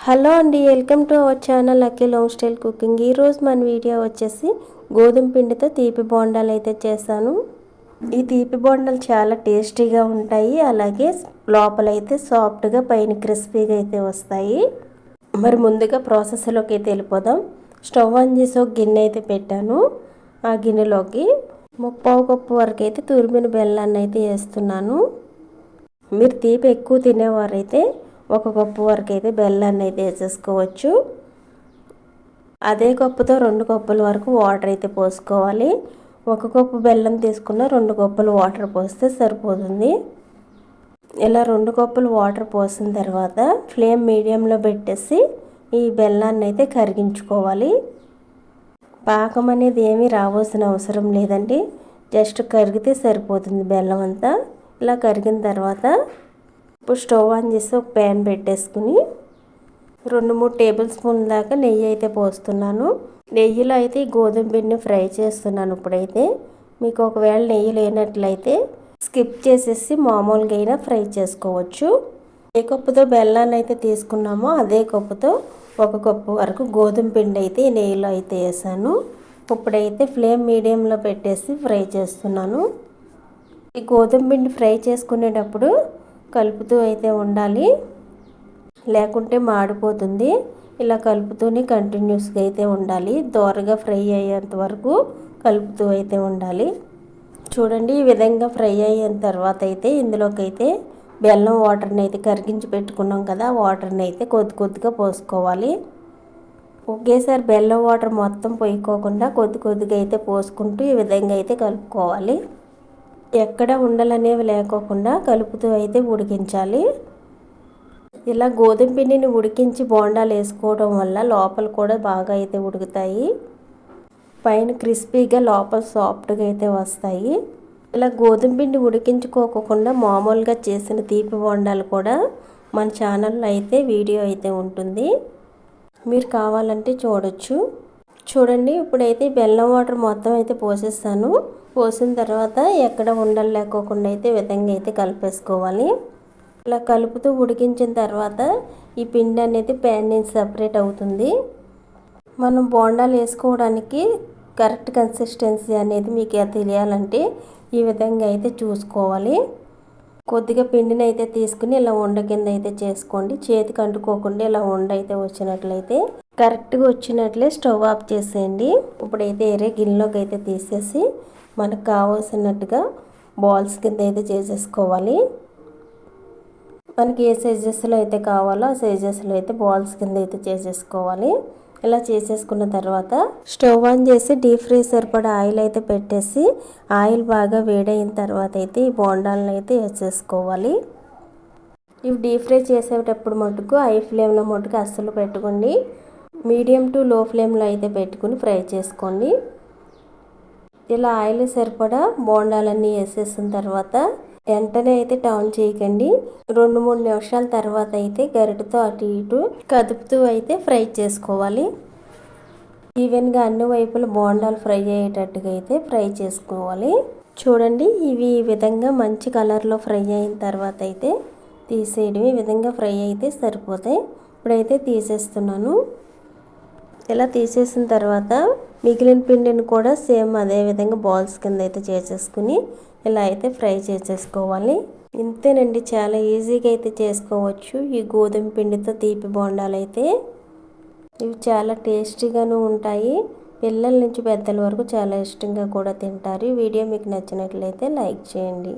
Hello అండి, welcome to our channel Akhil home style cooking. ఈరోజు మన వీడియో వచ్చేసి గోధుమ పిండితో తీపి బోండాలు అయితే చేశాను. ఈ తీపి బోండాలు చాలా టేస్టీగా ఉంటాయి, అలాగే లోపలైతే సాఫ్ట్గా పైన క్రిస్పీగా అయితే వస్తాయి. మరి ముందుగా ప్రాసెస్లోకి అయితే వెళ్ళిపోదాం. స్టవ్ ఆన్ చేసి ఒక గిన్నె అయితే పెట్టాను. ఆ గిన్నెలోకి 1/4 కప్పు వరకు అయితే తురిమిన బెల్లాన్ని అయితే వేస్తున్నాను. మీరు తీపి ఎక్కువ తినేవారైతే 1 కప్పు వరకు అయితే బెల్లాన్ని అయితే వేసేసుకోవచ్చు. అదే కప్పుతో 2 కప్పుల వరకు వాటర్ అయితే పోసుకోవాలి. 1 కప్పు బెల్లం తీసుకున్న 2 కప్పులు వాటర్ పోస్తే సరిపోతుంది. ఇలా 2 కప్పులు వాటర్ పోసిన తర్వాత ఫ్లేమ్ మీడియంలో పెట్టేసి ఈ బెల్లాన్ని అయితే కరిగించుకోవాలి. పాకం అనేది ఏమీ రావాల్సిన అవసరం లేదండి, జస్ట్ కరిగితే సరిపోతుంది బెల్లం అంతా. ఇలా కరిగిన తర్వాత ఇప్పుడు స్టవ్ ఆన్ చేసి ఒక ప్యాన్ పెట్టేసుకుని 2-3 టేబుల్ స్పూన్ల దాకా నెయ్యి అయితే పోస్తున్నాను. నెయ్యిలో అయితే ఈ గోధుమ పిండిని ఫ్రై చేస్తున్నాను. ఇప్పుడైతే మీకు ఒకవేళ నెయ్యి లేనట్లయితే స్కిప్ చేసేసి మామూలుగా అయినా ఫ్రై చేసుకోవచ్చు. ఏ కప్పుతో బెల్లాన్ని అయితే తీసుకున్నామో అదే కప్పుతో 1 కప్పు వరకు గోధుమ పిండి అయితే నెయ్యిలో అయితే వేసాను. ఇప్పుడైతే ఫ్లేమ్ మీడియంలో పెట్టేసి ఫ్రై చేస్తున్నాను. ఈ గోధుమ పిండి ఫ్రై చేసుకునేటప్పుడు కలుపుతూ అయితే ఉండాలి, లేకుంటే మాడిపోతుంది. ఇలా కలుపుతూనే కంటిన్యూస్గా అయితే ఉండాలి. దోరగా ఫ్రై అయ్యేంత వరకు కలుపుతూ అయితే ఉండాలి. చూడండి, ఈ విధంగా ఫ్రై అయిన తర్వాత అయితే ఇందులోకి అయితే బెల్లం వాటర్ని అయితే కరిగించి పెట్టుకున్నాం కదా, వాటర్ని అయితే కొద్ది కొద్దిగా పోసుకోవాలి. ఒకేసారి బెల్లం వాటర్ మొత్తం పోయికోకుండా కొద్ది కొద్దిగా అయితే పోసుకుంటూ ఈ విధంగా అయితే కలుపుకోవాలి. ఎక్కడ ఉండలనేవి లేకోకుండా కలుపుతూ అయితే ఉడికించాలి. ఇలా గోధుమ పిండిని ఉడికించి బోండాలు వేసుకోవడం వల్ల లోపల కూడా బాగా అయితే ఉడుకుతాయి, పైన క్రిస్పీగా లోపల సాఫ్ట్గా అయితే వస్తాయి. ఇలా గోధుమ పిండి ఉడికించుకోకుండా మామూలుగా చేసిన తీపి బోండాలు కూడా మన ఛానల్లో అయితే వీడియో అయితే ఉంటుంది, మీరు కావాలంటే చూడొచ్చు. చూడండి, ఇప్పుడైతే బెల్లం వాటర్ మొత్తం అయితే పోసేస్తాను. పోసిన తర్వాత ఎక్కడ ఉండలు లేకోకుండా అయితే విధంగా అయితే కలిపేసుకోవాలి. ఇలా కలుపుతూ ఉడికించిన తర్వాత ఈ పిండి అనేది ప్యాన్ నుంచి సపరేట్ అవుతుంది. మనం బోండాలు వేసుకోవడానికి కరెక్ట్ కన్సిస్టెన్సీ అనేది మీకు తెలియాలంటే ఈ విధంగా అయితే చూసుకోవాలి. కొద్దిగా పిండిని అయితే తీసుకుని ఇలా ఉండ కింద అయితే చేసుకోండి. చేతికి అంటుకోకుండా ఇలా ఉండ అయితే వచ్చినట్లయితే కరెక్ట్గా వచ్చినట్లే స్టవ్ ఆఫ్ చేసేయండి. ఇప్పుడైతే వేరే గిన్నెలోకి అయితే తీసేసి మనకు కావాల్సినట్టుగా బాల్స్ కింద అయితే చేసేసుకోవాలి. మనకి ఏ సైజెస్లో అయితే కావాలో ఆ సైజెస్లో అయితే బాల్స్ కింద అయితే చేసేసుకోవాలి. ఇలా చేసేసుకున్న తర్వాత స్టవ్ ఆన్ చేసి డీప్ ఫ్రై సరిపడా ఆయిల్ అయితే పెట్టేసి ఆయిల్ బాగా వేడైన తర్వాత అయితే ఈ బోండాలను అయితే వేసేసుకోవాలి. ఇవి డీప్ ఫ్రై చేసేటప్పుడు మటుకు హై ఫ్లేమ్లో మటుకు అస్సలు పెట్టుకోండి, మీడియం టు లో ఫ్లేమ్లో అయితే పెట్టుకుని ఫ్రై చేసుకోండి. ఇలా ఆయిల్ సరిపడా బోండాలన్నీ వేసేసిన తర్వాత వెంటనే అయితే టర్న్ చేయకండి. 2-3 నిమిషాల తర్వాత అయితే గరిటెతో అటు ఇటు కదుపుతూ అయితే ఫ్రై చేసుకోవాలి. ఈవెన్గా అన్ని వైపులు బోండాలు ఫ్రై అయ్యేటట్టుగా అయితే ఫ్రై చేసుకోవాలి. చూడండి, ఇవి ఈ విధంగా మంచి కలర్లో ఫ్రై అయిన తర్వాత అయితే తీసేయడం. ఈ విధంగా ఫ్రై అయితే సరిపోతాయి. ఇప్పుడైతే తీసేస్తున్నాను. ఇలా తీసేసిన తర్వాత మిగిలిన పిండిని కూడా సేమ్ అదే విధంగా బాల్స్ కింద అయితే చేసేసుకుని ఇలా అయితే ఫ్రై చేసేసుకోవాలి. ఇంతేనండి, చాలా ఈజీగా అయితే చేసుకోవచ్చు ఈ గోధుమ పిండితో తీపి బోండాలు అయితే. ఇవి చాలా టేస్టీగాను ఉంటాయి, పిల్లల నుంచి పెద్దల వరకు చాలా ఇష్టంగా కూడా తింటారు. ఈ వీడియో మీకు నచ్చినట్లయితే లైక్ చేయండి.